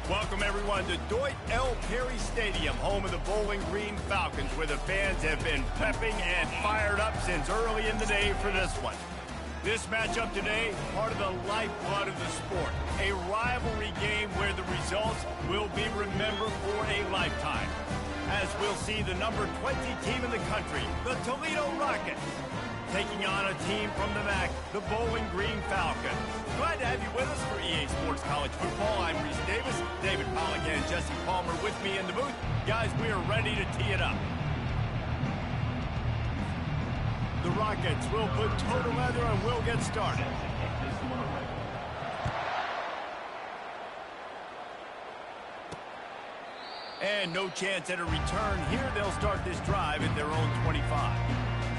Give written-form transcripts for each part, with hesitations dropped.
Welcome, everyone, to Deutsch L. Perry Stadium, home of the Bowling Green Falcons, where the fans have been prepping and fired up since early in the day for this one. This matchup today, part of the lifeblood of the sport, a rivalry game where the results will be remembered for a lifetime. As we'll see the number 20 team in the country, the Toledo Rockets, taking on a team from the MAC, the Bowling Green Falcons. Glad to have you with us for EA Sports College Football. I'm Reese Davis, David Pollock and Jesse Palmer with me in the booth. Guys, we are ready to tee it up. The Rockets will put toe to leather and we'll get started. And no chance at a return here. They'll start this drive at their own 25.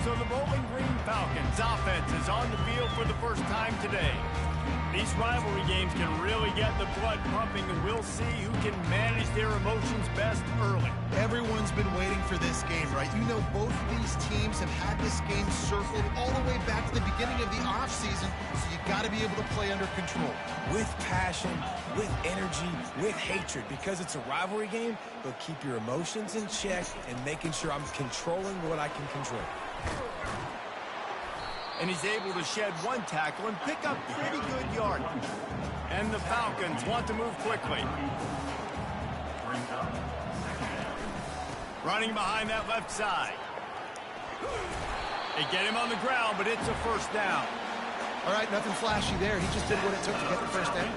So the Bowling Green Falcons offense is on the field for the first time today. These rivalry games can really get the blood pumping, and we'll see who can manage their emotions best early. Everyone's been waiting for this game, right? You know, both of these teams have had this game circled all the way back to the beginning of the offseason, so you got to be able to play under control. With passion, with energy, with hatred, because it's a rivalry game, but keep your emotions in check and making sure I'm controlling what I can control. And he's able to shed one tackle and pick up pretty good yardage. And the Falcons want to move quickly. Running behind that left side. They get him on the ground, but it's a first down. All right, nothing flashy there. He just did what it took to get the first down.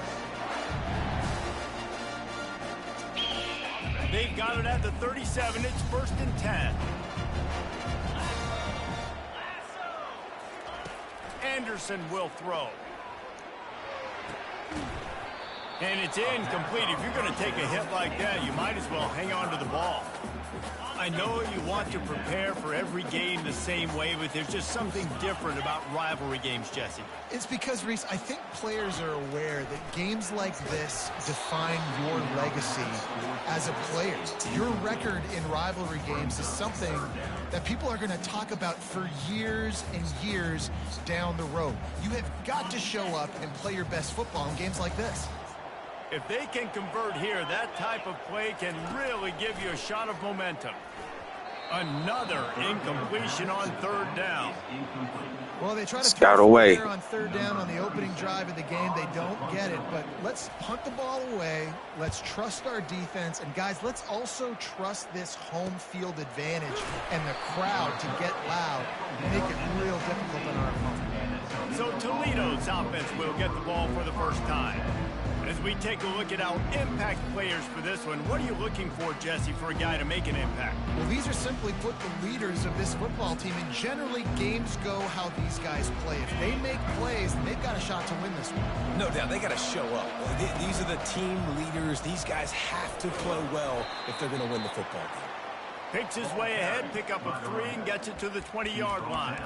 They've got it at the 37. It's 1st and 10. Anderson will throw. And it's incomplete. If you're going to take a hit like that, you might as well hang on to the ball. I know you want to prepare for every game the same way, but there's just something different about rivalry games, Jesse. It's because, Reese, I think players are aware that games like this define your legacy as a player. Your record in rivalry games is something that people are going to talk about for years and years down the road. You have got to show up and play your best football in games like this. If they can convert here, that type of play can really give you a shot of momentum. Another incompletion on 3rd down. Well, they try to scout away on 3rd down on the opening drive of the game. They don't get it, but let's punt the ball away. Let's trust our defense. And, guys, let's also trust this home field advantage and the crowd to get loud and make it real difficult on our opponent. So Toledo's offense will get the ball for the first time. As we take a look at our impact players for this one, what are you looking for, Jesse, for a guy to make an impact? Well, these are simply put the leaders of this football team, and generally games go how these guys play. If they make plays, then they've got a shot to win this one. No doubt, they got to show up. These are the team leaders. These guys have to play well if they're going to win the football game. Picks his way ahead, pick up a 3, and gets it to the 20-yard line.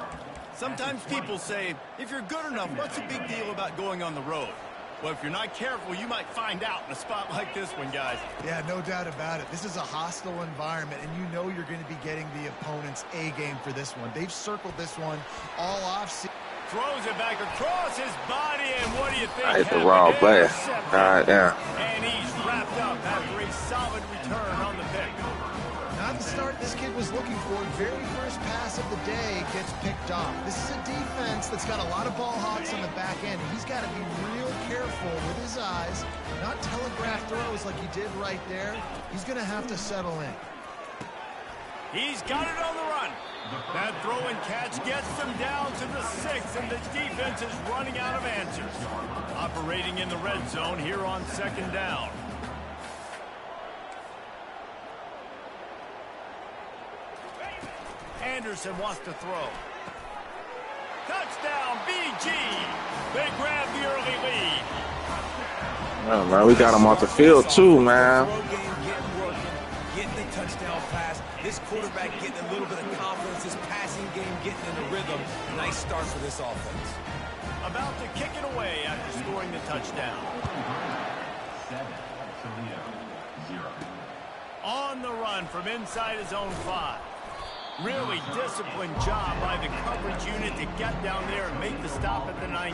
Sometimes people say, if you're good enough, what's the big deal about going on the road? Well, if you're not careful, you might find out in a spot like this one, guys. Yeah, no doubt about it. This is a hostile environment, and you know you're going to be getting the opponent's A-game for this one. They've circled this one all offseason. Throws it back across his body, and what do you think? I hit the wrong player. Yeah. And he's wrapped up after a solid return on the pick. Not the start this kid was looking for. Very first pass of the day gets picked off. This is a defense that's got a lot of ball hawks on the back end. He's got to be real careful with his eyes, not telegraph throws like he did right there. He's going to have to settle in. He's got it on the run. That throw and catch gets them down to the 6, and the defense is running out of answers. Operating in the red zone here on 2nd down. Anderson wants to throw. Touchdown, BG. They grab the early lead. Oh, man, we got him off the field, too, man. Getting the touchdown pass. This quarterback getting a little bit of confidence. This passing game getting in the rhythm. Nice start for this offense. About to kick it away after scoring the touchdown. On the run from inside his own 5. Really disciplined job by the coverage unit to get down there and make the stop at the 19.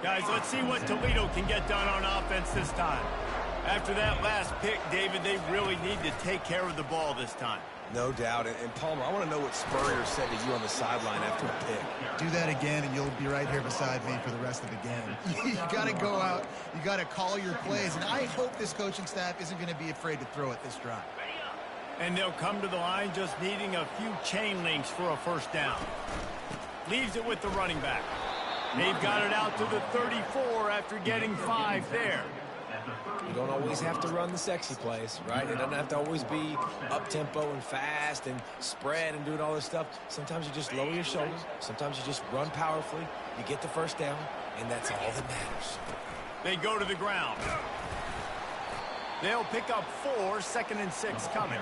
Guys, let's see what Toledo can get done on offense this time. After that last pick, David, they really need to take care of the ball this time. No doubt. And Palmer, I want to know what Spurrier said to you on the sideline after a pick. Do that again, and you'll be right here beside me for the rest of the game. You got to go out. You got to call your plays. And I hope this coaching staff isn't going to be afraid to throw it this drive. And they'll come to the line just needing a few chain links for a first down. Leaves it with the running back. They've got it out to the 34 after getting 5 there. You don't always have to run the sexy plays, right? It doesn't have to always be up-tempo and fast and spread and doing all this stuff. Sometimes you just lower your shoulders. Sometimes you just run powerfully. You get the first down, and that's all that matters. They go to the ground. They'll pick up 4, 2nd and 6 coming.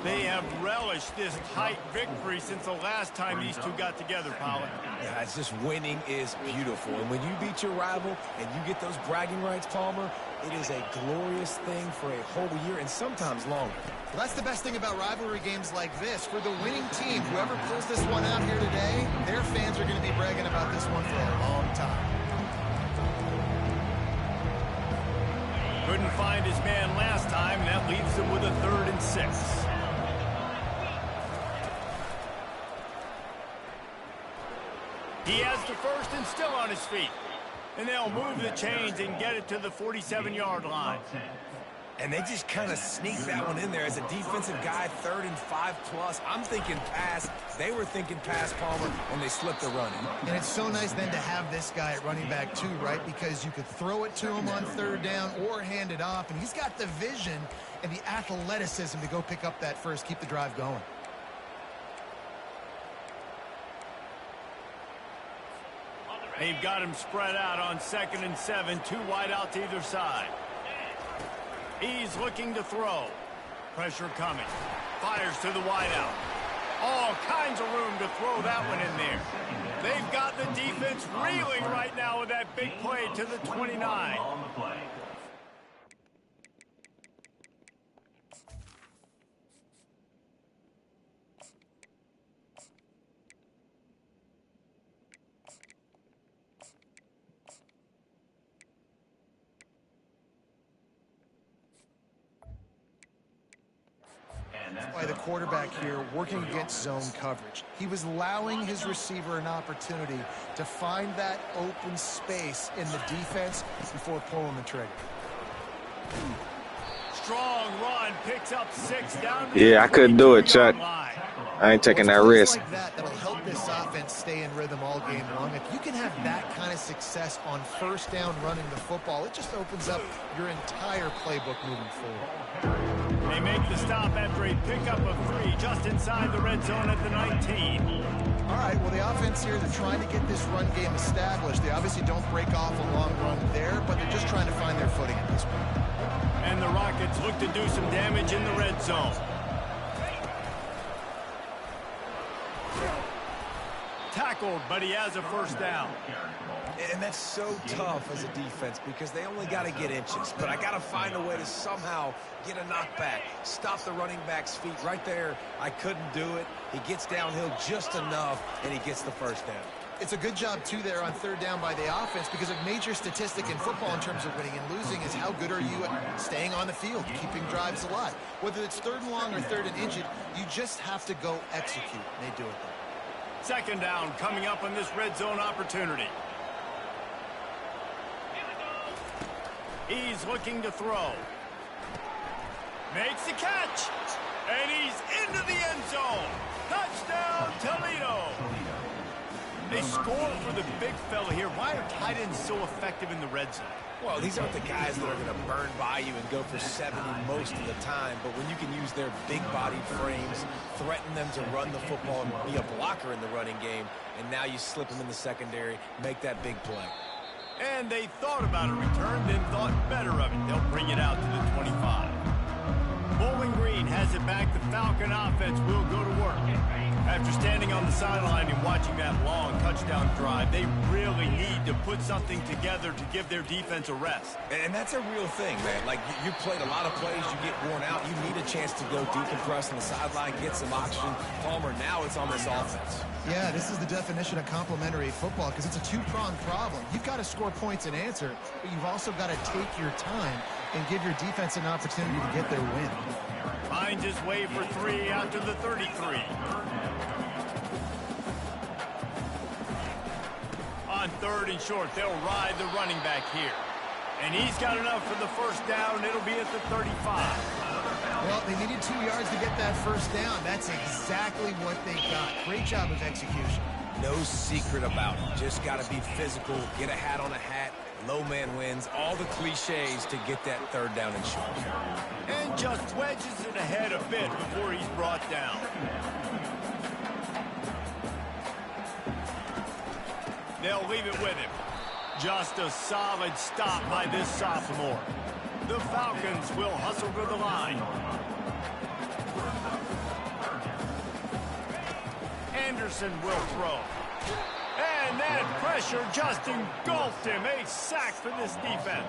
They have relished this tight victory since the last time these two got together, Pollard. Yeah, it's just winning is beautiful. And when you beat your rival and you get those bragging rights, Palmer, it is a glorious thing for a whole year and sometimes longer. Well, that's the best thing about rivalry games like this. For the winning team, whoever pulls this one out here today, their fans are going to be bragging about this one for a long time. Couldn't find his man last time, and that leaves him with a 3rd and 6. He has the first and still on his feet. And they'll move the chains and get it to the 47-yard line. And they just kind of sneak that one in there as a defensive guy, 3rd and 5+. I'm thinking pass. They were thinking pass, Palmer, and they slipped the running. And it's so nice then to have this guy at running back too, right? Because you could throw it to him on 3rd down or hand it off. And he's got the vision and the athleticism to go pick up that first, keep the drive going. They've got him spread out on 2nd and 7, 2 wide out to either side. He's looking to throw. Pressure coming. Fires to the wide out. All kinds of room to throw that one in there. They've got the defense reeling right now with that big play to the 29. By the quarterback here working against zone coverage. He was allowing his receiver an opportunity to find that open space in the defense before pulling the trigger. Strong run, picks up 6 down. Yeah, I couldn't do it, Chuck. I ain't taking that risk. Like that'll help this offense stay in rhythm all game long. If you can have that kind of success on 1st down running the football, it just opens up your entire playbook moving forward. They make the stop after a pickup of 3 just inside the red zone at the 19. All right, well, the offense here, they're trying to get this run game established. They obviously don't break off a long run there, but they're just trying to find their footing at this point. And the Rockets look to do some damage in the red zone. Tackled, but he has a 1st down. And that's so tough as a defense because they only got to get inches. But I got to find a way to somehow get a knockback, stop the running back's feet right there. I couldn't do it. He gets downhill just enough, and he gets the 1st down. It's a good job, too, there on 3rd down by the offense because a major statistic in football in terms of winning and losing is how good are you at staying on the field, keeping drives alive. Whether it's 3rd and long or 3rd and inches, you just have to go execute. And they do it there. 2nd down coming up on this red zone opportunity. He's looking to throw. Makes the catch. And he's into the end zone. Touchdown, Toledo. They score for the big fella here. Why are tight ends so effective in the red zone? Well, these aren't the guys that are going to burn by you and go for 70 most of the time, but when you can use their big-bodied frames, threaten them to run the football and be a blocker in the running game, and now you slip them in the secondary, make that big play. And they thought about a return, then thought better of it. They'll bring it out to the 25. Bowling Green has it back. The Falcon offense will go to work. After standing on the sideline and watching that long touchdown drive, they really need to put something together to give their defense a rest. And that's a real thing, man. Like, you played a lot of plays, you get worn out, you need a chance to go decompress on the sideline, get some oxygen. Palmer, now it's on this offense. Yeah, this is the definition of complementary football because it's a two-pronged problem. You've got to score points and answer, but you've also got to take your time and give your defense an opportunity to get their win. Finds his way for 3 out to the 33. On 3rd and short, they'll ride the running back here. And he's got enough for the first down. It'll be at the 35. Well, they needed 2 yards to get that first down. That's exactly what they got. Great job of execution. No secret about it. Just got to be physical, get a hat on a hat, low man wins, all the cliches to get that 3rd down and short. And just wedges it ahead a bit before he's brought down. They'll leave it with him. Just a solid stop by this sophomore. The Falcons will hustle to the line. Anderson will throw. And that pressure just engulfed him. A sack for this defense.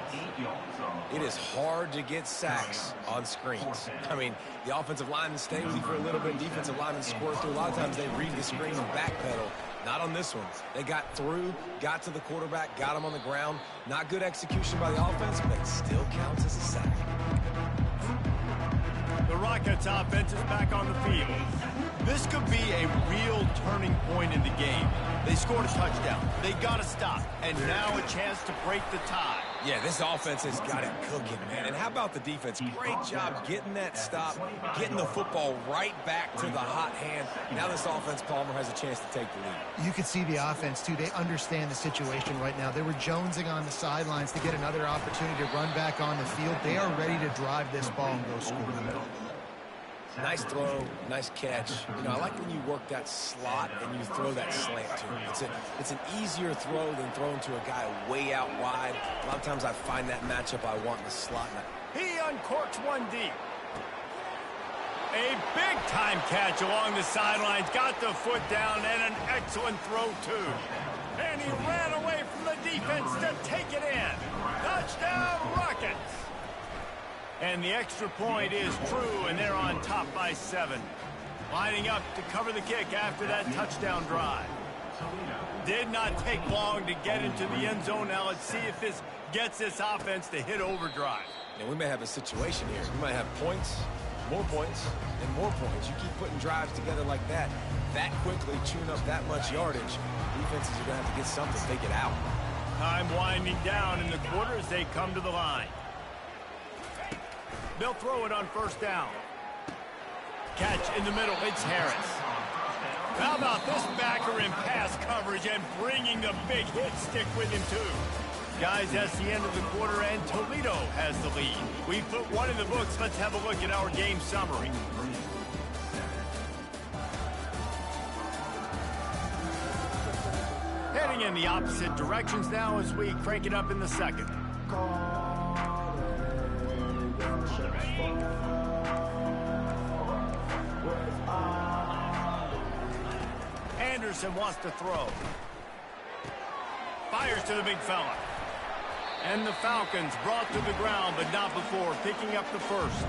It is hard to get sacks on screens. I mean, the offensive linemen stay with you for a little bit. Defensive linemen squirt through. A lot of times they read the screen and backpedal. Not on this one. They got through, got to the quarterback, got him on the ground. Not good execution by the offense, but it still counts as a sack. The Rockets offense is back on the field. This could be a real turning point in the game. They scored a touchdown. They got to stop. And now a chance to break the tie. Yeah, this offense has got it cooking, man. And how about the defense? Great job getting that stop, getting the football right back to the hot hand. Now this offense, Palmer, has a chance to take the lead. You can see the offense, too. They understand the situation right now. They were jonesing on the sidelines to get another opportunity to run back on the field. They are ready to drive this ball and go score. Nice throw, nice catch. You know, I like when you work that slot and you throw that slant to him. It's an easier throw than throwing to a guy way out wide. A lot of times I find that matchup I want in the slot. He uncorks one deep. A big-time catch along the sidelines. Got the foot down and an excellent throw, too. And he ran away from the defense to take it in. Touchdown, Rockets. And the extra point is true, and they're on top by 7. Lining up to cover the kick after that touchdown drive. Did not take long to get into the end zone. Now let's see if this gets this offense to hit overdrive. And we may have a situation here. We might have points, and more points. You keep putting drives together like that quickly, chewing up that much yardage. Defenses are going to have to get something to take it out. Time winding down in the quarter as they come to the line. They'll throw it on first down. Catch in the middle. It's Harris. How about this backer in pass coverage and bringing the big hit stick with him, too. Guys, that's the end of the quarter, and Toledo has the lead. We put one in the books. Let's have a look at our game summary. Heading in the opposite directions now as we crank it up in the second. Anderson wants to throw. Fires to the big fella. And the Falcons brought to the ground, but not before picking up the first.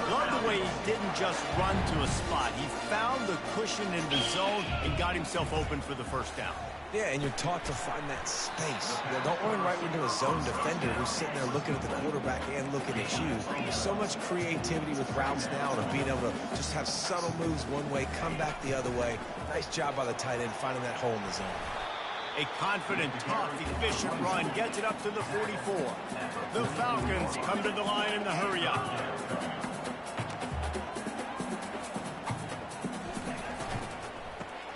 Love the way he didn't just run to a spot. He found the cushion in the zone and got himself open for the first down. Yeah, and you're taught to find that space. You know, don't run right into a zone defender who's sitting there looking at the quarterback and looking at you. There's so much creativity with routes now and of being able to just have subtle moves one way, come back the other way. Nice job by the tight end finding that hole in the zone. A confident, tough, efficient run gets it up to the 44. The Falcons come to the line in the hurry-up.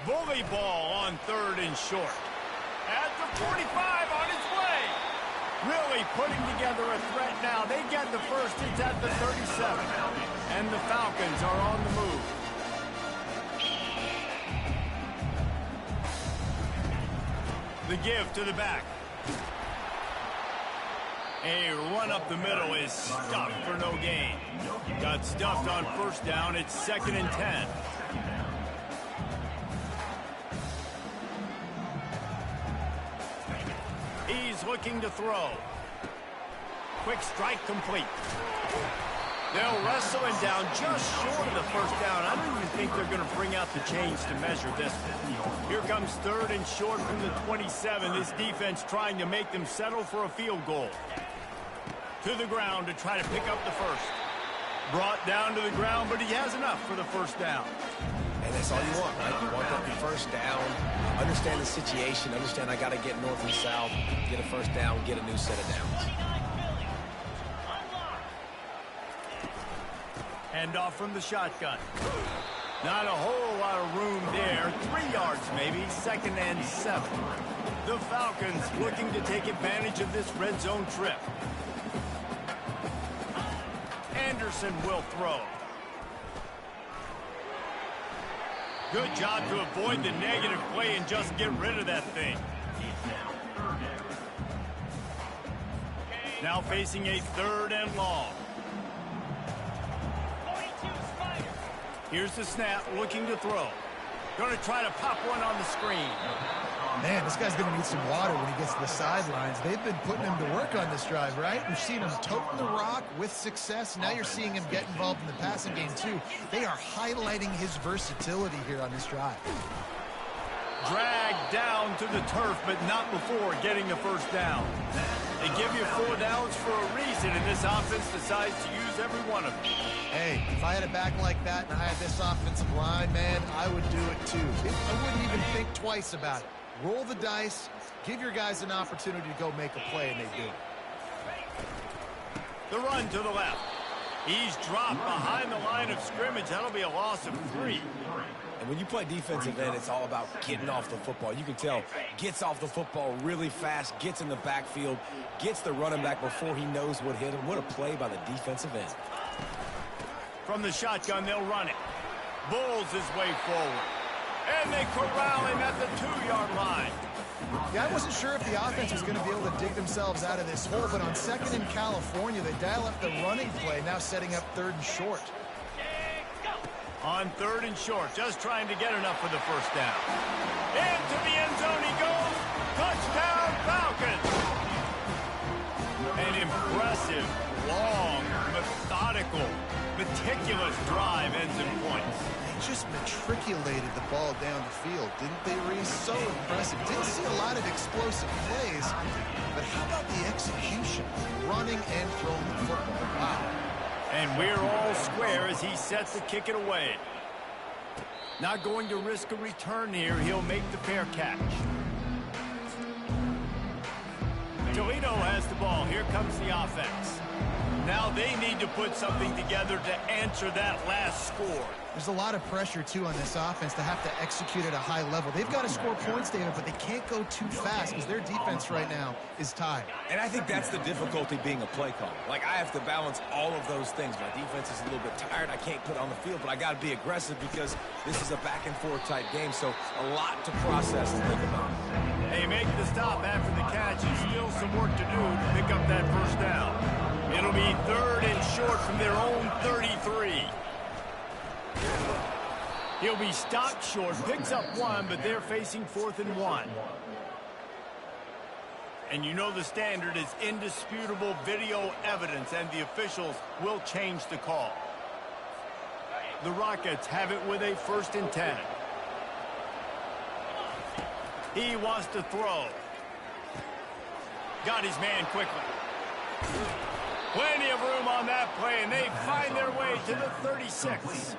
Bully ball on 3rd and short. At the 45 on his way. Really putting together a threat now. They get the first. It's at the 37. And the Falcons are on the move. The give to the back. A run up the middle is stuffed for no gain. Got stuffed on first down. It's 2nd and 10. He's looking to throw. Quick strike complete. They'll wrestle him down just short of the first down. I don't even think they're going to bring out the chains to measure this one. Here comes 3rd and short from the 27. This defense trying to make them settle for a field goal. To the ground to try to pick up the first. Brought down to the ground, but he has enough for the first down. And that's all you want, right? You want that first down. Understand the situation. Understand I got to get north and south, get a first down, get a new set of downs. Hand off from the shotgun. Not a whole lot of room there. 3 yards maybe. 2nd and 7. The Falcons looking to take advantage of this red zone trip. Anderson will throw. Good job to avoid the negative play and just get rid of that thing. Now facing a 3rd and long. Here's the snap, looking to throw. Going to try to pop one on the screen. Man, this guy's going to need some water when he gets to the sidelines. They've been putting him to work on this drive, right? We've seen him toting the rock with success. Now you're seeing him get involved in the passing game, too. They are highlighting his versatility here on this drive. Dragged down to the turf, but not before getting the first down. They give you 4 downs for a reason, and this offense decides to use every one of them. Hey, if I had a back like that and I had this offensive line, man, I would do it too. I wouldn't even think twice about it. Roll the dice, give your guys an opportunity to go make a play, and they do. The run to the left. He's dropped behind the line of scrimmage. That'll be a loss of 3. And when you play defensive end, it's all about getting off the football. You can tell, gets off the football really fast, gets in the backfield, gets the running back before he knows what hit him. What a play by the defensive end. From the shotgun, they'll run it. Bulls his way forward. And they corral him at the 2-yard line. Yeah, I wasn't sure if the offense was going to be able to dig themselves out of this hole, but on 2nd in California, they dial up the running play, now setting up 3rd and short. On 3rd and short, just trying to get enough for the first down. Into the end zone he goes. Touchdown, Falcons. An impressive, long, methodical, meticulous drive ends in points. They just matriculated the ball down the field, didn't they, Reese? So impressive. Didn't see a lot of explosive plays, but how about the execution? Running and throwing the football. Wow. And we're all square as he sets to kick it away. Not going to risk a return here. He'll make the fair catch. Toledo has the ball. Here comes the offense. Now they need to put something together to answer that last score. There's a lot of pressure, too, on this offense to have to execute at a high level. They've got to score points, David, but they can't go too fast because their defense right now is tied. And I think that's the difficulty being a play caller. Like, I have to balance all of those things. My defense is a little bit tired. I can't put it on the field, but I got to be aggressive because this is a back-and-forth type game, so a lot to process and think about. They make the stop after the catch, and still some work to do to pick up that first down. It'll be 3rd and short from their own 33. He'll be stopped short, picks up 1, but they're facing 4th and 1. And you know the standard is indisputable video evidence, and the officials will change the call. The Rockets have it with a 1st and 10. He wants to throw. Got his man quickly. Plenty of room on that play, and they find their way to the 36.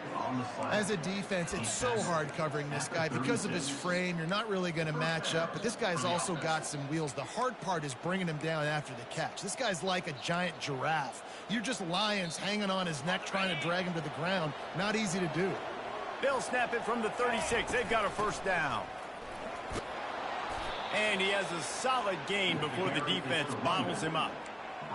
As a defense, it's so hard covering this guy. Because of his frame, you're not really going to match up, but this guy's also got some wheels. The hard part is bringing him down after the catch. This guy's like a giant giraffe. You're just lions hanging on his neck trying to drag him to the ground. Not easy to do. They'll snap it from the 36. They've got a first down. And he has a solid gain before the defense bottles him up.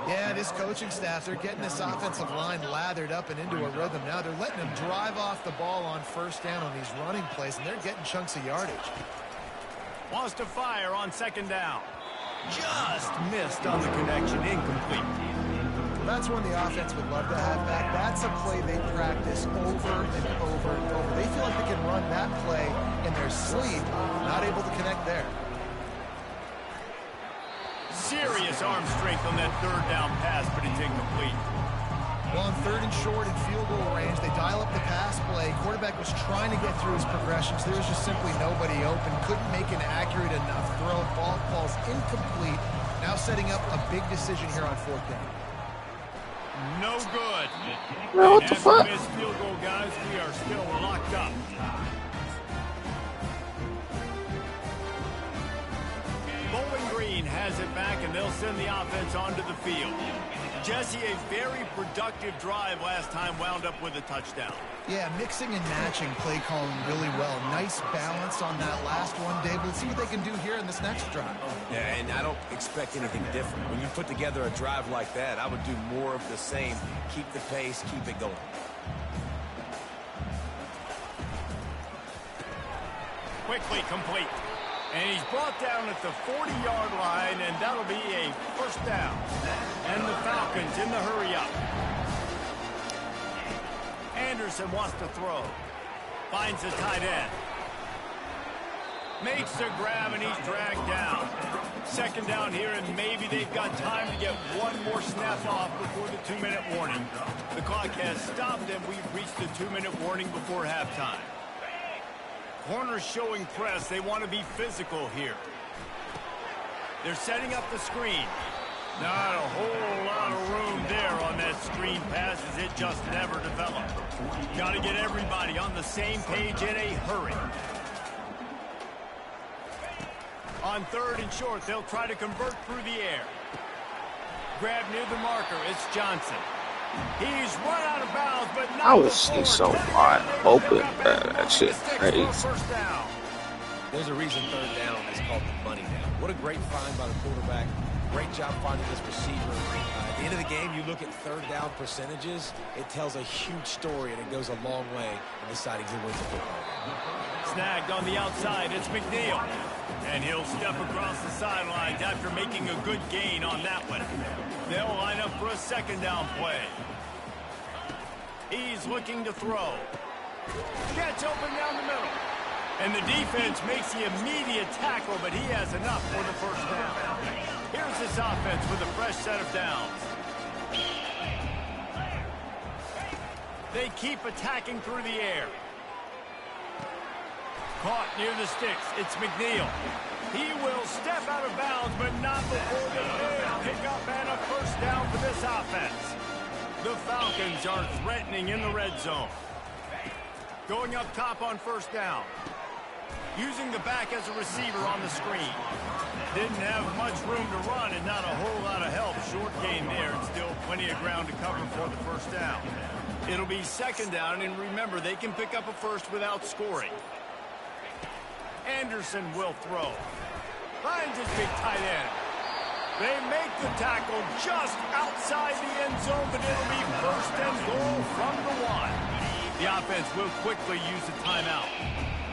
Yeah, this coaching staff, they're getting this offensive line lathered up and into a rhythm. Now they're letting them drive off the ball on first down on these running plays, and they're getting chunks of yardage. Wants to fire on 2nd down. Just missed on the connection, incomplete. Well, that's one the offense would love to have back. That's a play they practice over and over and over. They feel like they can run that play in their sleep, not able to connect there. Serious arm strength on that third down pass, but it's incomplete. Well, on 3rd and short in field goal range, they dial up the pass play. Quarterback was trying to get through his progressions. There was just simply nobody open. Couldn't make an accurate enough throw. Ball falls incomplete. Now setting up a big decision here on 4th down. No good. Man, what the fuck? Missed field goal, guys. We are still locked up. Bowling Green has it back, and they'll send the offense onto the field. Jesse, a very productive drive last time wound up with a touchdown. Yeah, mixing and matching play calling really well. Nice balance on that last one, Dave. Let's see what they can do here in this next drive. Yeah, and I don't expect anything different. When you put together a drive like that, I would do more of the same. Keep the pace, keep it going. Quickly complete. And he's brought down at the 40-yard line, and that'll be a 1st down. And the Falcons in the hurry-up. Anderson wants to throw. Finds the tight end. Makes the grab, and he's dragged down. 2nd down here, and maybe they've got time to get one more snap off before the 2-minute warning. The clock has stopped, and we've reached the 2-minute warning before halftime. Corners showing press. They want to be physical here. They're setting up the screen. Not a whole lot of room there on that screen pass as it just never developed. Got to get everybody on the same page in a hurry. On 3rd and short, they'll try to convert through the air. Grab near the marker. It's Johnson. He's run out of bounds, but not I was so wide open. That shit crazy. There's a reason 3rd down is called the money down. What a great find by the quarterback. Great job finding this receiver. At the end of the game, you look at 3rd down percentages. It tells a huge story, and it goes a long way in deciding who wins the football game. Snagged on the outside. It's McNeil. And he'll step across the sidelines after making a good gain on that one. They'll line up for a 2nd down play. He's looking to throw. Gets open down the middle. And the defense makes the immediate tackle, but he has enough for the 1st down. Here's this offense with a fresh set of downs. They keep attacking through the air. Caught near the sticks. It's McNeil. He will step out of bounds, but not before the big pickup and a 1st down for this offense. The Falcons are threatening in the red zone. Going up top on 1st down. Using the back as a receiver on the screen. Didn't have much room to run and not a whole lot of help. Short gain there and still plenty of ground to cover for the 1st down. It'll be 2nd down, and remember, they can pick up a 1st without scoring. Anderson will throw. Finds his big tight end. They make the tackle just outside the end zone, but it'll be 1st and goal from the 1. The offense will quickly use a timeout.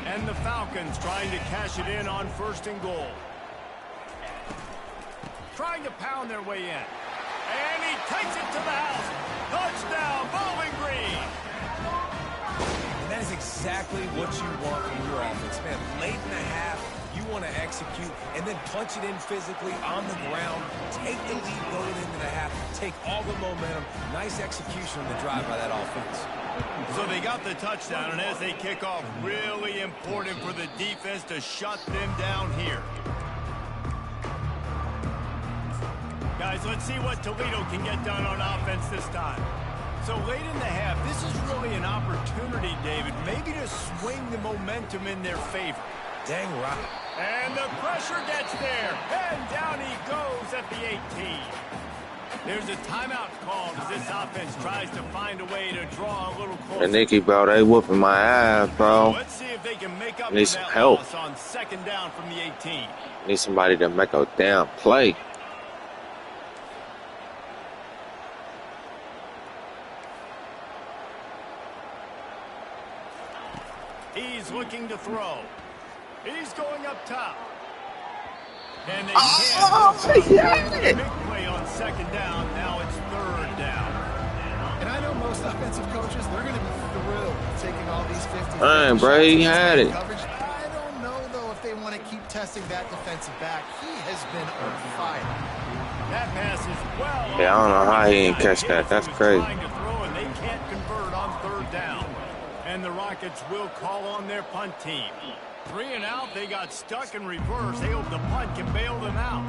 And the Falcons trying to cash it in on 1st and goal. Trying to pound their way in. And he takes it to the house. Touchdown, Bowling Green. And that is exactly what you want from your offense, man. Late in the half, you want to execute and then punch it in physically on the ground. Take the lead going into the half. Take all the momentum. Nice execution on the drive by that offense. So they got the touchdown, and as they kick off, really important for the defense to shut them down here. Guys, let's see what Toledo can get done on offense this time. So late in the half, this is really an opportunity, David, maybe to swing the momentum in their favor. Dang right. And the pressure gets there, and down he goes at the 18. There's a timeout called as this offense tries to find a way to draw a little closer. And Nicky, bro, they whooping my ass, bro. Let's see if they can make up Need for some that help. loss on 2nd down from the 18. Need somebody to make a damn play. He's looking to throw. He's going up top. And they can't. Yeah. Big play on 2nd down. Now it's 3rd down. And I know most offensive coaches, they're going to be thrilled taking all these 50. Dang, bro, he had it. Coverage. I don't know, though, if they want to keep testing that defensive back. He has been on fire. That pass is well. Yeah, I don't know how he didn't catch that. That's crazy. Trying to throw, and they can't convert on third down. And the Rockets will call on their punt team. 3 and out. They got stuck in reverse. They hope the punt can bail them out.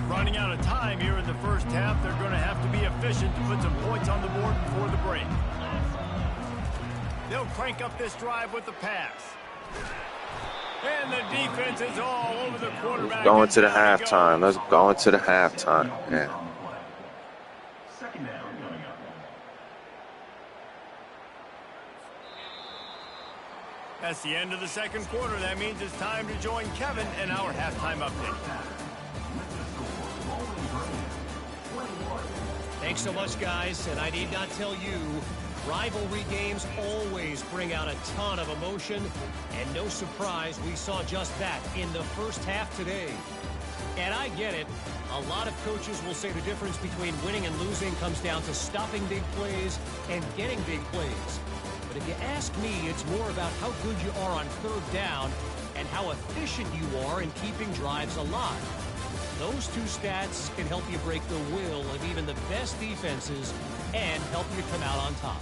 Running out of time here in the first half. They're going to have to be efficient to put some points on the board before the break. They'll crank up this drive with the pass. And the defense is all over the quarterback. Going to the halftime. Let's go into the halftime. Yeah. That's the end of the second quarter. That means it's time to join Kevin in our halftime update. Thanks so much, guys. And I need not tell you, rivalry games always bring out a ton of emotion. And no surprise, we saw just that in the first half today. And I get it. A lot of coaches will say the difference between winning and losing comes down to stopping big plays and getting big plays. But if you ask me, it's more about how good you are on third down and how efficient you are in keeping drives alive. Those two stats can help you break the will of even the best defenses and help you come out on top.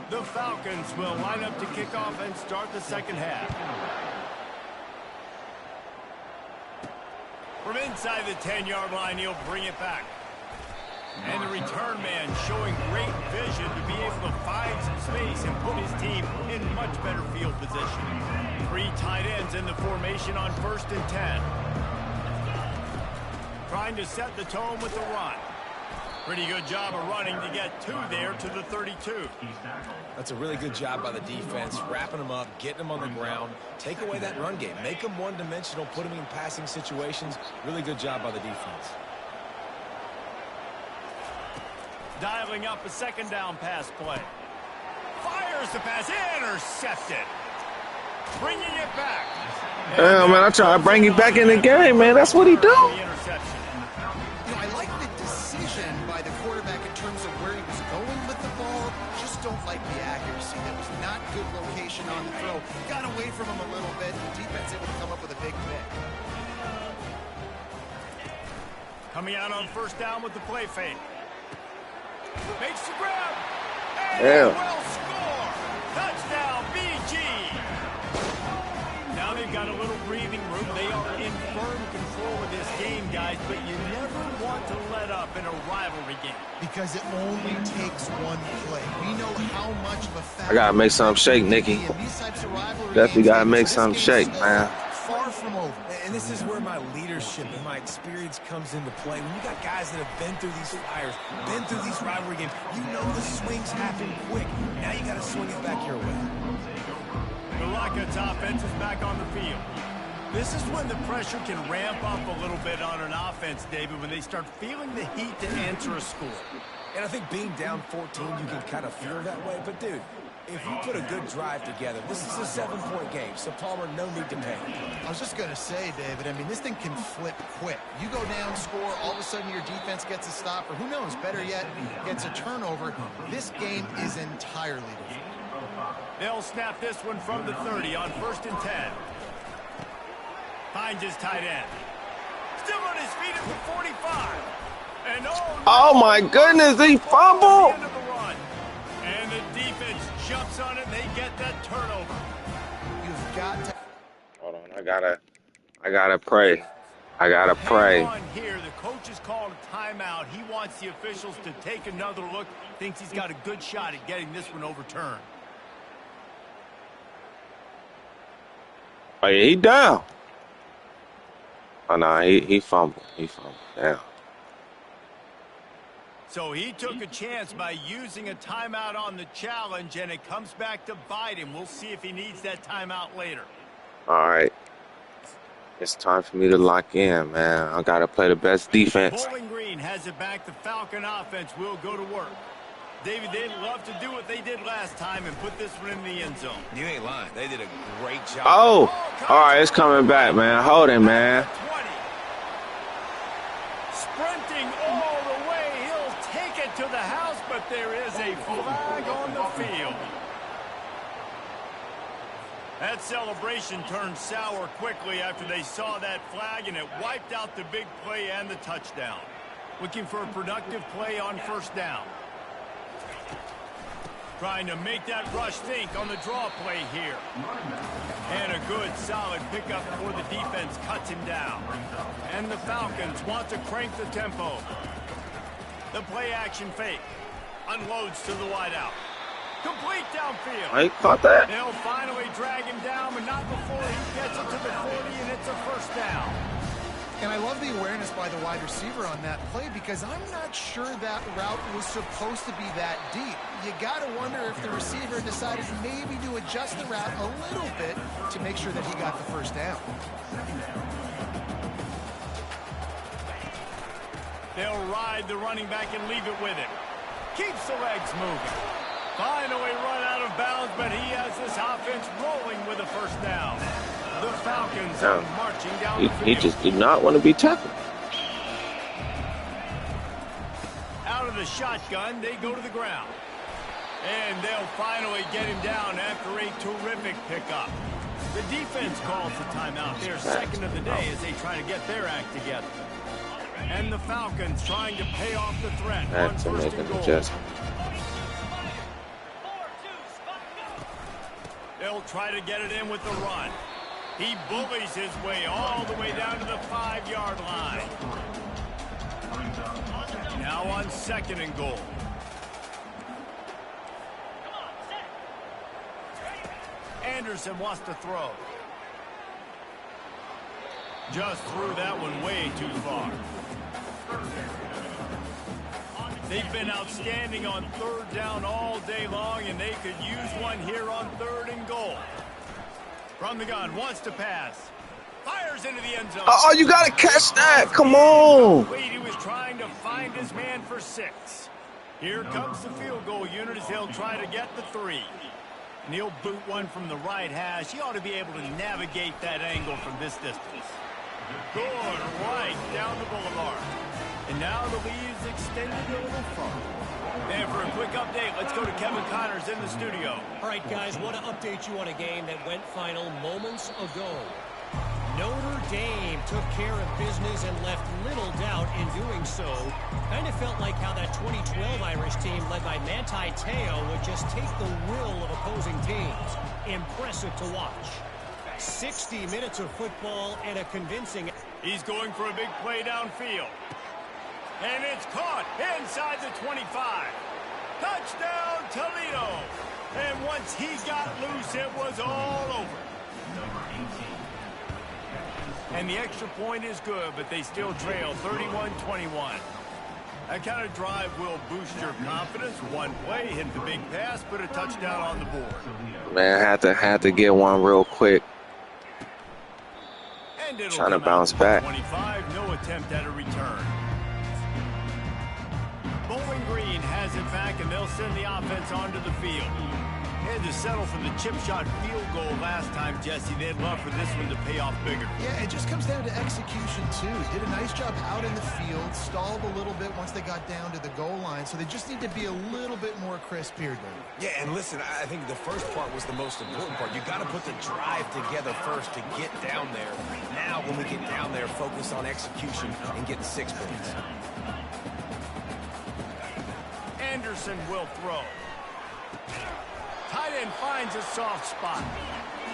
The Falcons will line up to kick off and start the second half. From inside the 10-yard line, he'll bring it back. And the return man showing great vision to be able to find some space and put his team in much better field position. 3 tight ends in the formation on 1st and 10. Trying to set the tone with the run. Pretty good job of running to get 2 there to the 32. That's a really good job by the defense, wrapping them up, getting them on the ground. Take away that run game. Make them one-dimensional, put them in passing situations. Really good job by the defense. Dialing up a second down pass play. Fires the pass, intercepted. Bringing it back. Yeah, man, I try to bring you back in the game, man. That's what he do. Interception. You know, I like the decision by the quarterback in terms of where he was going with the ball. Just don't like the accuracy. That was not good location on the throw. Got away from him a little bit. The defense able to come up with a big pick. Coming out on 1st down with the play fake. Makes the grab. And Yeah. will score. Touchdown, BG. Now they've got a little breathing room. They are in firm control of this game, guys, but you never want to let up in a rivalry game. Because it only takes one play. We know how much of a factor. I gotta make something shake, Nikki. Definitely gotta make something shake, man. Far from over. And this is where my leadership and my experience comes into play. When you got guys that have been through these fires, been through these rivalry games, you know the swings happen quick. Now you got to swing it back your way. The Rockets offense is back on the field. This is when the pressure can ramp up a little bit on an offense, David, when they start feeling the heat to answer a score. And I think being down 14, you can kind of feel that way. But, dude, if you put a good drive together, this is a 7-point game. So, Palmer, no need to panic. I was just going to say, David, I mean, this thing can flip quick. You go down, score, all of a sudden your defense gets a stop, or who knows, better yet, gets a turnover. This game is entirely different. They'll snap this one from the 30 on 1st and 10. Finds his tight end. Still on his feet at the 45. And oh my goodness, he fumbled. End of the run. And the defense jumps on it, and they get that turnover. You've got to... Hold on, I gotta pray. I gotta pray. Hang on here. The coach has called a timeout. He wants the officials to take another look. Thinks he's got a good shot at getting this one overturned. Oh, yeah, he down. Oh, no, he fumbled. He fumbled. Damn. So he took a chance by using a timeout on the challenge, and it comes back to bite him. We'll see if he needs that timeout later. All right. It's time for me to lock in, man. I got to play the best defense. Bowling Green has it back. The Falcon offense will go to work. David, they'd love to do what they did last time and put this one in the end zone. You ain't lying. They did a great job. Oh, all right, it's coming back, man. Hold it, man. 20. Sprinting all the way. He'll take it to the house, but there is a flag on the field. That celebration turned sour quickly after they saw that flag, and it wiped out the big play and the touchdown. Looking for a productive play on first down. Trying to make that rush think on the draw play here. And a good, solid pickup before the defense cuts him down. And the Falcons want to crank the tempo. The play action fake. Unloads to the wideout. Complete downfield. I caught that. They'll finally drag him down, but not before he gets it to the 40, and it's a first down. And I love the awareness by the wide receiver on that play because I'm not sure that route was supposed to be that deep. You got to wonder if the receiver decided maybe to adjust the route a little bit to make sure that he got the first down. They'll ride the running back and leave it with him. Keeps the legs moving. Finally run out of bounds, but he has this offense rolling with a first down. The Falcons are marching down the field. He just did not want to be tackled. Out of the shotgun, they go to the ground. And they'll finally get him down after a terrific pickup. The defense calls the timeout. Their second of the day as they try to get their act together. And the Falcons trying to pay off the threat on first and goal. They'll try to get it in with the run. He bullies his way all the way down to the 5-yard line. Now on second and goal. Anderson wants to throw. Just threw that one way too far. They've been outstanding on third down all day long, and they could use one here on third and goal. From the gun, wants to pass. Fires into the end zone. Oh, you got to catch that. Come on. He was trying to find his man for 6. Here comes the field goal unit as he'll try to get the 3. And he'll boot one from the right hash. He ought to be able to navigate that angle from this distance. Good right down the boulevard. And now the lead is extended a little further. And for a quick update, let's go to Kevin Connors in the studio. All right, guys, want to update you on a game that went final moments ago. Notre Dame took care of business and left little doubt in doing so. Kind of felt like how that 2012 Irish team led by Manti Te'o would just take the will of opposing teams. Impressive to watch. 60 minutes of football and a convincing... He's going for a big play downfield. And it's caught inside the 25. Touchdown, Toledo. And once he got loose, it was all over. And the extra point is good, but they still trail 31-21. That kind of drive will boost your confidence. One play, hit the big pass, put a touchdown on the board. Man, had to get one real quick. And it'll trying to bounce back. 25, no attempt at a return. Bowling Green has it back, and they'll send the offense onto the field. They had to settle for the chip shot field goal last time, Jesse. They'd love for this one to pay off bigger. Yeah, it just comes down to execution, too. Did a nice job out in the field, stalled a little bit once they got down to the goal line, so they just need to be a little bit more crisp here, Dave. Yeah, and listen, I think the first part was the most important part. You got to put the drive together first to get down there. Now, when we get down there, focus on execution and getting 6 points. Anderson will throw. Tight end finds a soft spot.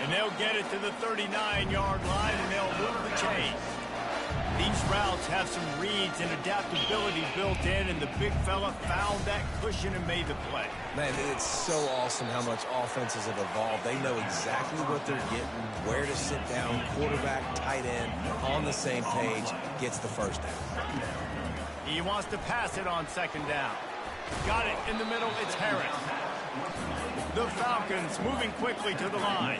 And they'll get it to the 39-yard line, and they'll move the chain. These routes have some reads and adaptability built in, and the big fella found that cushion and made the play. Man, it's so awesome how much offenses have evolved. They know exactly what they're getting, where to sit down, quarterback, tight end, on the same page, gets the first down. He wants to pass it on second down. Got it in the middle, it's Harris. The Falcons moving quickly to the line.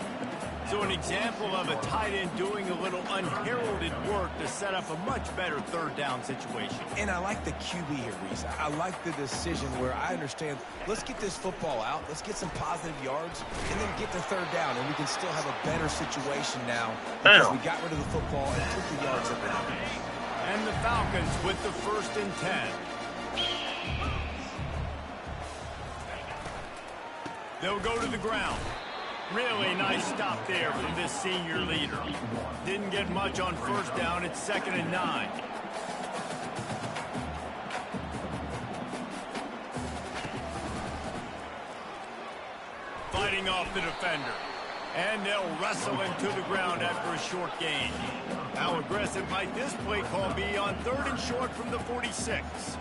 So an example of a tight end doing a little unheralded work to set up a much better third down situation. And I like the QB here, Reese. I like the decision where I understand, let's get this football out, let's get some positive yards, and then get to third down, and we can still have a better situation now because we got rid of the football and took the yards that were there. And the Falcons with the 1st and 10. They'll go to the ground. Really nice stop there from this senior leader. Didn't get much on 1st down. It's 2nd and 9. Fighting off the defender. And they'll wrestle him to the ground after a short gain. How aggressive might this play call be on 3rd and short from the 46?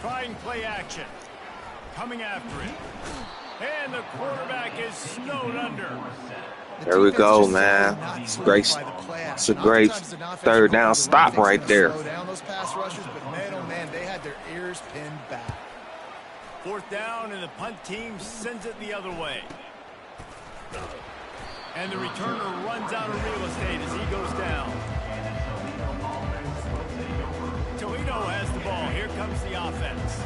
Trying play action. Coming after it. And the quarterback is snowed under. There we go, man. It's a great third down stop right there. Slow down those pass rushers, but man, oh man, they had their ears pinned back. 4th down, and the punt team sends it the other way. And the returner runs out of real estate as he goes down. Toledo has the ball. Here comes the offense.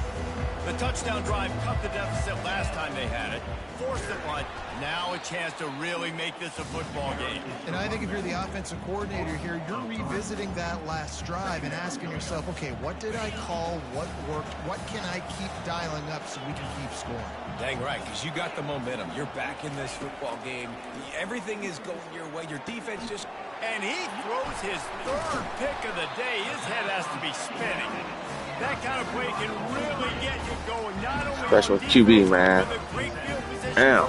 The touchdown drive cut the deficit last time they had it. Forced the punt. Now a chance to really make this a football game. And I think if you're the offensive coordinator here, you're revisiting that last drive and asking yourself, okay, what did I call? What worked? What can I keep dialing up so we can keep scoring? Dang right, because you got the momentum. You're back in this football game. Everything is going your way. Your defense just... And he throws his 3rd pick of the day. His head has to be spinning. That kind of play can really get you going. Not only Special QB, man. Damn.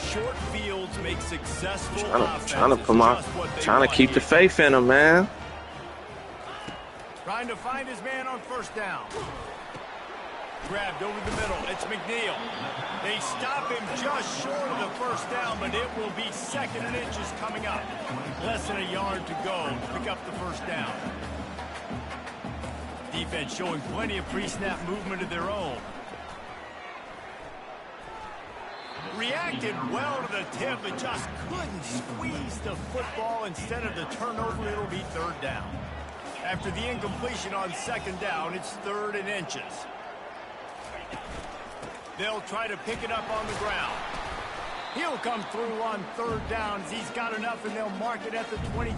Short fields make successful trying to keep the faith in him, man. Trying to find his man on 1st down. Grabbed over the middle. It's McNeil. They stop him just short of the 1st down, but it will be 2nd and inches coming up. Less than a yard to go to pick up the 1st down. Defense showing plenty of pre-snap movement of their own. Reacted well to the tip, but just couldn't squeeze the football. Instead of the turnover, it'll be 3rd down. After the incompletion on 2nd down, it's 3rd and inches. They'll try to pick it up on the ground. He'll come through on 3rd down as he's got enough, and they'll mark it at the 23.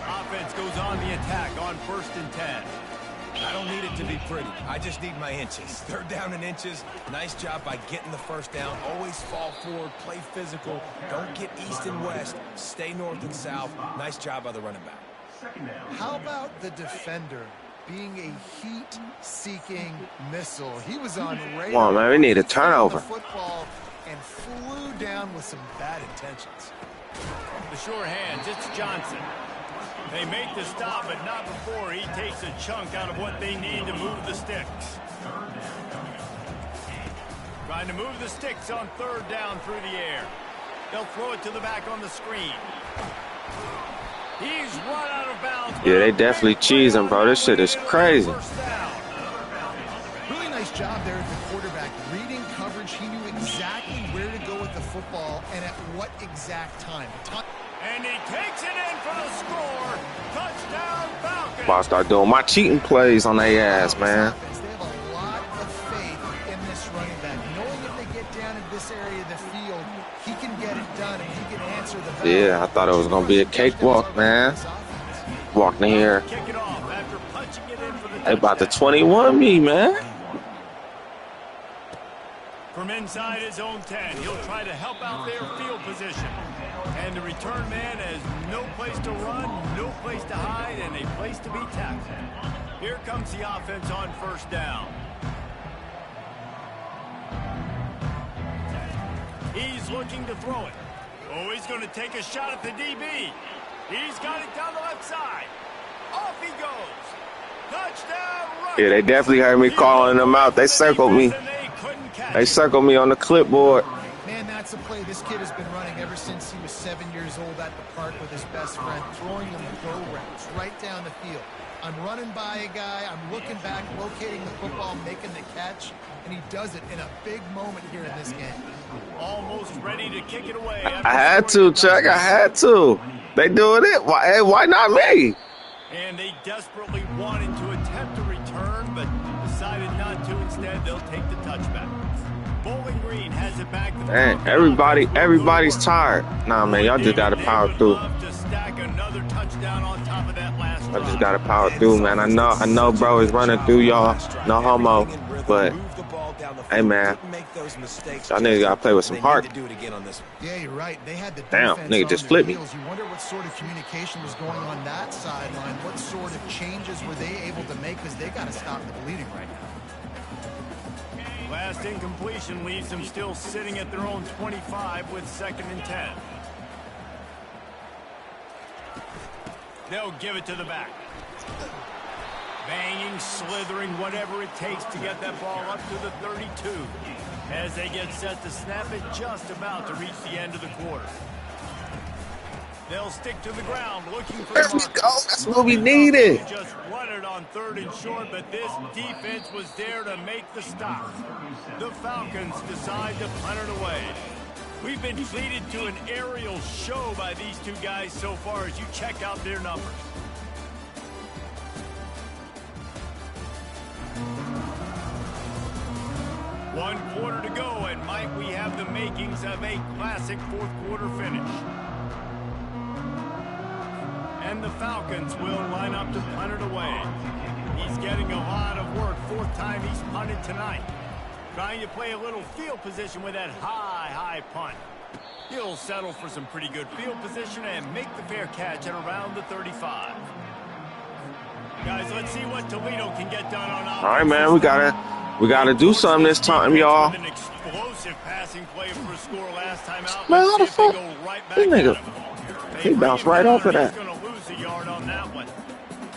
Offense goes on the attack on 1st and 10. I don't need it to be pretty. I just need my inches. 3rd down and inches. Nice job by getting the 1st down. Always fall forward, play physical. Don't get east and west. Stay north and south. Nice job by the running back. How about the defender being a heat-seeking missile? He was on radar. Come on, man. We need a turnover. Football and flew down with some bad intentions. The sure hands. It's Johnson. They make the stop, but not before he takes a chunk out of what they need to move the sticks. Trying to move the sticks on 3rd down through the air. They'll throw it to the back on the screen. He's run out of bounds. Yeah, they definitely cheesing, bro. This shit is crazy. Really nice job there at the quarterback. Reading coverage, he knew exactly where to go with the football and at what exact time. And he takes it in for the score. Touchdown, Falcons. About to start doing my cheating plays on their ass, man. They have a lot of faith in this running back. Knowing if they get down in this area of the field, he can get it done and he can answer the bell. Yeah, I thought it was going to be a cakewalk, man. Walking in here. Kick it off after punching it in for the They about to 21 me, man. From inside his own 10, he'll try to help out their field position. And the return man has no place to run, no place to hide, and a place to be tackled. Here comes the offense on 1st down. He's looking to throw it. Oh, he's going to take a shot at the DB. He's got it down the left side. Off he goes. Touchdown, Rush. Yeah, they definitely heard me calling them out. They circled me. They circled me on the clipboard. Man, that's a play this kid has been running ever since he was 7 years old at the park with his best friend, throwing him go routes right down the field. I'm running by a guy, I'm looking back, locating the football, making the catch, and he does it in a big moment here in this game. Almost ready to kick it away. I had to, Chuck. I had to. They doing it. Why not me? And they desperately wanted to attempt a return, but decided not to. Instead, they'll take the touchback. Bowling Green has it back. Dang, everybody's tired. Nah, man, y'all just got to power through. To stack another touchdown on top of that last I just got to power through, man. I know, bro, is running through y'all. No homo. But, hey, man, y'all niggas got to play with some heart. Yeah, you're right. They had the damn, nigga just flipped me. You wonder what sort of communication was going on that sideline. What sort of changes were they able to make, because they got to stop the bleeding right now. Last incompletion leaves them still sitting at their own 25 with 2nd and 10. They'll give it to the back. Banging, slithering, whatever it takes to get that ball up to the 32. As they get set to snap it, just about to reach the end of the quarter. They'll stick to the ground, looking for There we go. That's what we needed. Just run it on 3rd and short, but this defense was there to make the stop. The Falcons decide to punt it away. We've been treated to an aerial show by these two guys so far as you check out their numbers. One quarter to go, and might we have the makings of a classic 4th quarter finish. And the Falcons will line up to punt it away. He's getting a lot of work. 4th time he's punted tonight. Trying to play a little field position with that high punt. He'll settle for some pretty good field position and make the fair catch at around the 35. Guys, let's see what Toledo can get done on offense. All right, man, we gotta do something this time, y'all. An explosive passing play for a score last time out. Man, how the fuck? This nigga, he bounced right off of that. He's going to lose a yard on that one.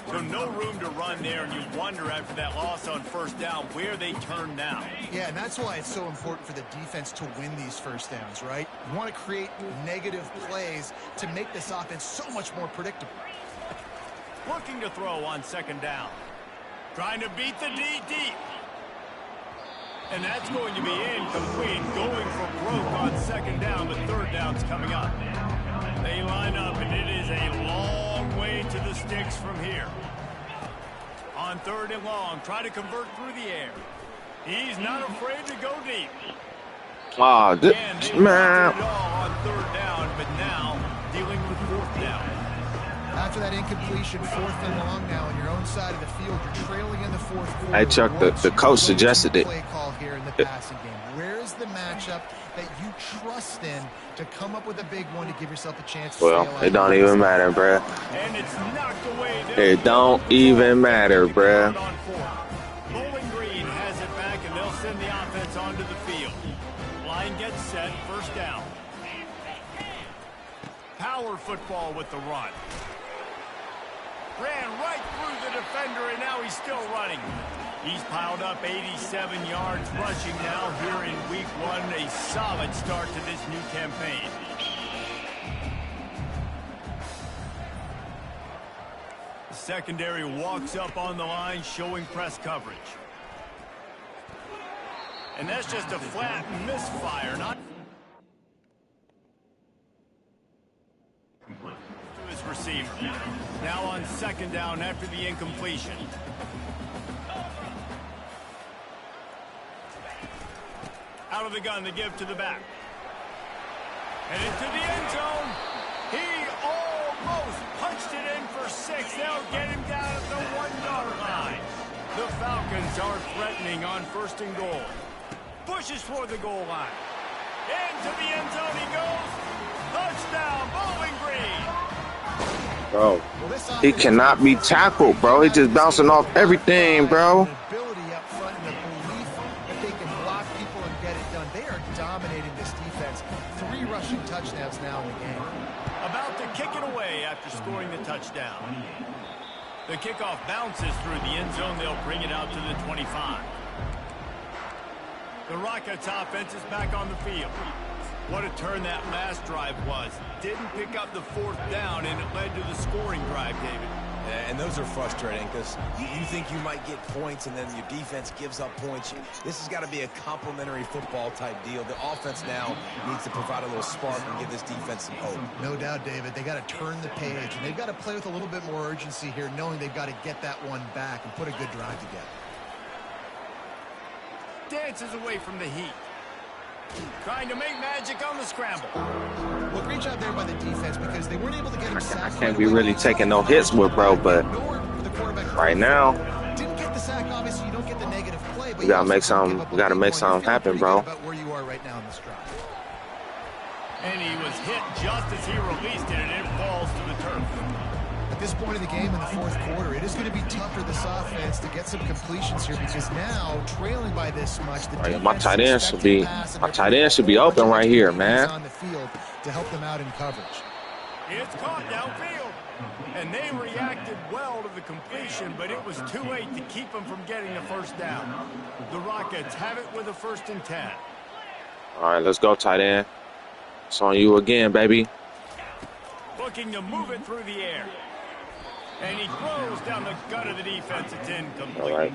So no room to run there, and you wonder after that loss on 1st down where they turn now. Yeah, and that's why it's so important for the defense to win these 1st downs, right? You want to create negative plays to make this offense so much more predictable. Looking to throw on 2nd down. Trying to beat the D deep. And that's going to be incomplete. Going for broke on 2nd down, but 3rd down's coming up. They line up, and it is a long way to the sticks from here. On 3rd and long, try to convert through the air. He's not afraid to go deep. Oh, man. On 3rd down, but now dealing with 4th down. After that incompletion, 4th and long now on your own side of the field, you're trailing in the 4th quarter. Hey, Chuck, the coach suggested it. Play call here in the passing game. Where's the matchup that you trust in to come up with a big one to give yourself a chance to Well, it don't even matter, bruh. And it's knocked away. It don't even matter, bruh. Bowling Green has it back, and they'll send the offense onto the field. Line gets set, 1st down. Power football with the run. Ran right through the defender, and now he's still running. He's piled up 87 yards rushing now here in week 1. A solid start to this new campaign. The secondary walks up on the line, showing press coverage. And that's just a flat misfire, not to his receiver. Now on 2nd down after the incompletion. Out of the gun to give to the back. And into the end zone. He almost punched it in for 6. They'll get him down at the 1-yard line. The Falcons are threatening on 1st and goal. Pushes toward the goal line. Into the end zone he goes. Touchdown, Bowling Green. Bro, he cannot be tackled, bro. He's just bouncing off everything, bro. Ability up front and the belief that they can block people and get it done. They are dominating this defense. 3 rushing touchdowns now in the game. About to kick it away after scoring the touchdown. The kickoff bounces through the end zone. They'll bring it out to the 25. The Rockets offense is back on the field. What a turn that last drive was. Didn't pick up the 4th down, and it led to the scoring drive, David. And those are frustrating because you think you might get points and then your defense gives up points. This has got to be a complementary football type deal. The offense now needs to provide a little spark and give this defense some hope. No doubt, David. They got to turn the page, and they've got to play with a little bit more urgency here, knowing they've got to get that one back and put a good drive together. Dances away from the heat. Trying to make magic on the scramble. Well, great job there by the defense because they weren't able to get him sacked. I can't be really taking no hits with bro, but right now, didn't get the sack. Obviously, you don't get the negative play, but we gotta make something. We gotta make something happen, bro. About where you are right now in this drive. And he was hit just as he released it, and it falls to the turf. At this point of the game in the fourth quarter, it is going to be tough for this offense to get some completions here because now, trailing by this much, the my tight end should be open right here, man. On the field to help them out in coverage. It's caught downfield, and they reacted well to the completion, but it was too late to keep them from getting the first down. The Rockets have it with a 1st and 10. All right, let's go, tight end. It's on you again, baby. Looking to move it through the air. And he throws down the gut of the defense. It's incomplete. All right.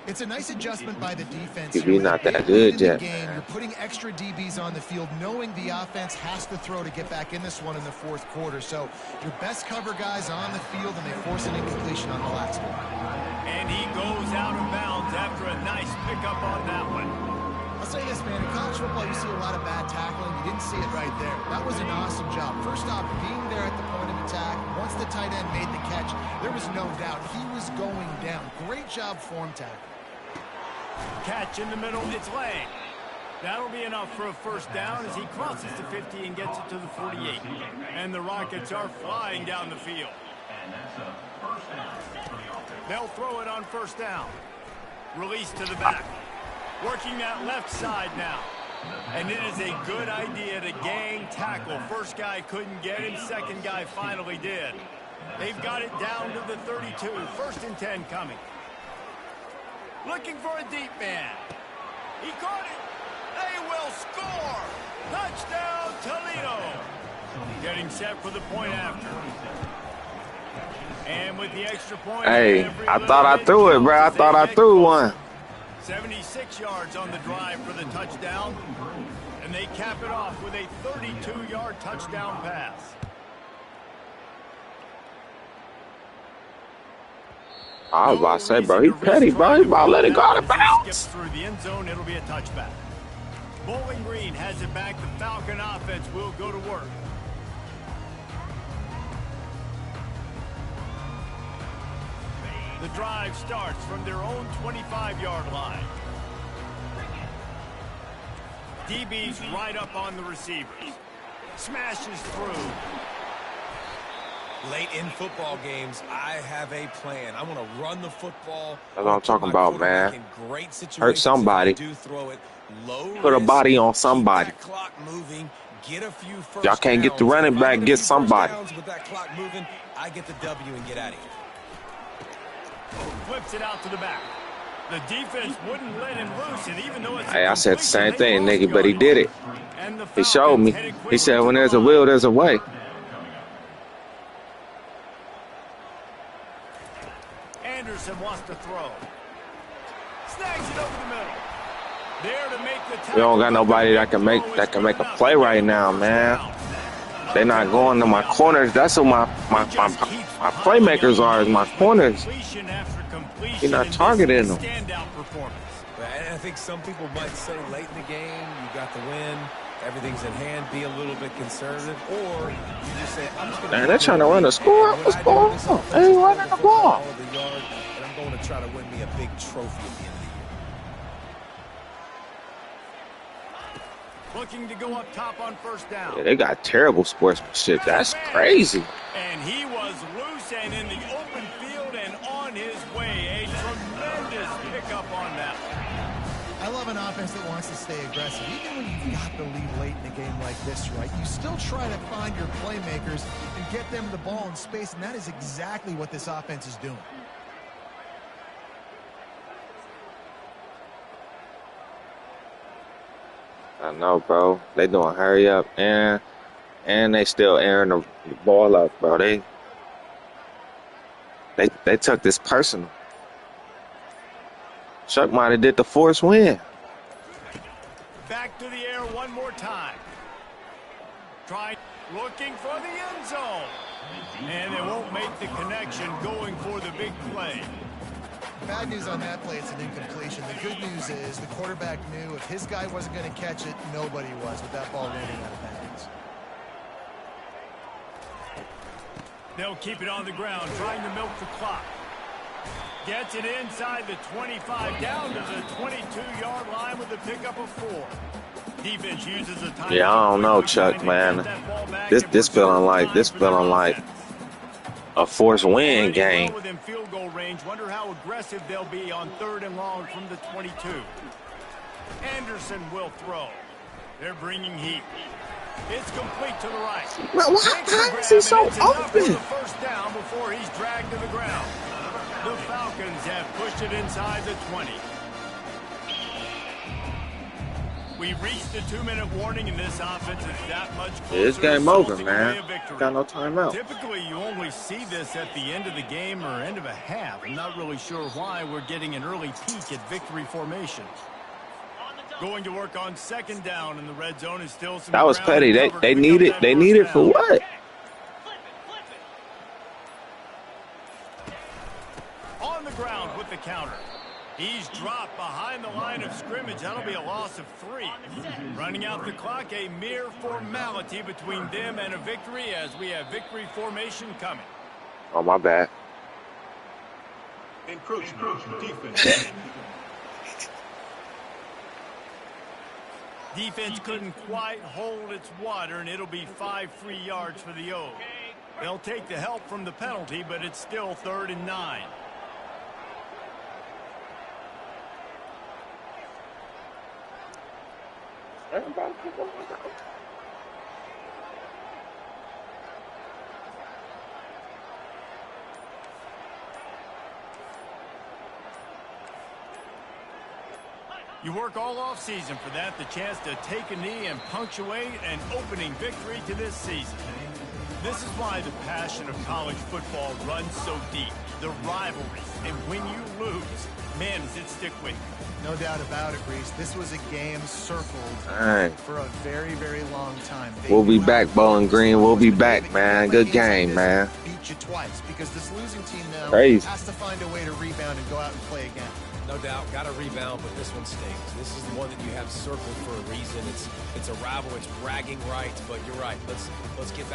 It's a nice adjustment by the defense. You're not that good yet. You're putting extra DBs on the field, knowing the offense has to throw to get back in this one in the fourth quarter. So your best cover guys on the field, and they force an incompletion on the last one. And he goes out of bounds after a nice pickup on that one. I'll say this, man. In college football, you see a lot of bad tackling. You didn't see it right there. That was an awesome job. First off, being there at the point of attack. Once the tight end made the catch, there was no doubt he was going down. Great job form tackle. Catch in the middle. It's Lang. That'll be enough for a first down as he crosses the 50 and gets it to the 48. And the Rockets are flying down the field. They'll throw it on first down. Release to the back. Working that left side now. And it is a good idea to gang tackle. First guy couldn't get him. Second guy finally did. They've got it down to the 32. 1st and 10 coming. Looking for a deep man. He caught it. They will score. Touchdown, Toledo. Getting set for the point after. And with the extra point. Hey, I thought I threw it, bro. I thought I threw one. 76 yards on the drive for the touchdown. And they cap it off with a 32-yard touchdown pass. I was about to say, bro, he petty, bro. He about to let it go out of bounds. Through the end zone, it'll be a touchback. Bowling Green has it back. The Falcon offense will go to work. The drive starts from their own 25-yard line. DB's right up on the receivers. Smashes through. Late in football games, I have a plan. I want to run the football. That's what I'm talking about, man. Hurt somebody. Put a body on somebody. Y'all can't get the running back, get somebody. With that clock moving, I get the W and get out of here. Flips it out to the back. The defense wouldn't let him loose, and even though it's Hey, I said the same thing, nigga, but he did it. He showed me. He said when there's a will, there's a way. Anderson wants to throw. Snags it over the middle. There to make the tackle. We don't got nobody that can make a play right now, man. They're not going to my corners. That's what my playmakers are, is my corners. You're not targeting them. And I think some people might say late in the game, you got the win, everything's in hand, be a little bit conservative, or you just say, I'm just going to... Man, they're trying to run the score. What's going on? They ain't running the ball. And I'm going to try to win me a big trophy at the end of the year. Looking to go up top on first down. Yeah, they got terrible sportsmanship. That's crazy. And he was loose and in the open field and on his way. A tremendous pickup on that one. I love an offense that wants to stay aggressive. Even when you've got the lead late in a game like this, right, you still try to find your playmakers and get them the ball in space, and that is exactly what this offense is doing. I know, bro. They doing hurry up, and they still airing the ball up, bro. They took this personal. Chuck might have did the force win. Back to the air one more time. Looking for the end zone. And they won't make the connection going for the big play. Bad news on that play, it's an incompletion. The good news is the quarterback knew if his guy wasn't going to catch it, nobody was with that ball rolling out of bounds. They'll keep it on the ground, trying to milk the clock. Gets it inside the 25, down to the 22-yard line with a pickup of 4. Defense uses a time. Yeah, I don't know, Chuck, man. This feeling like a force win game. Within field goal range. Wonder how aggressive they'll be on 3rd and long from the 22. Anderson will throw. They're bringing heat. It's complete to the right. Well, why is he so open? First down before he's dragged to the ground. The Falcons have pushed it inside the 20. We've reached the 2-minute warning, and this offense is that much closer. It's game over, man. Got no timeout. Typically, you only see this at the end of the game or end of a half. I'm not really sure why we're getting an early peek at victory formation. Going to work on 2nd down, and the red zone is still some. That was petty. They need it for what? On the ground with the counter. He's dropped behind the line of scrimmage. That'll be a loss of 3. Running out the clock, a mere formality between them and a victory as we have victory formation coming. Oh, my bad. Encroachment defense. Defense couldn't quite hold its water, and it'll be 5 free yards for the O's. They'll take the help from the penalty, but it's still 3rd and 9. You work all off season for that, the chance to take a knee and punctuate an opening victory to this season. This is why the passion of college football runs so deep. The rivalry, and when you lose, man, does it stick with you. No doubt about it, Reese. This was a game circled for a very, very long time. We'll be back, Bowling Green. We'll be back, man. Good game, man. Beat you twice because this losing team now has to find a way to rebound and go out and play again. No doubt, got to rebound, but this one stings. This is the one that you have circled for a reason. It's a rival. It's bragging rights, but you're right. Let's get back.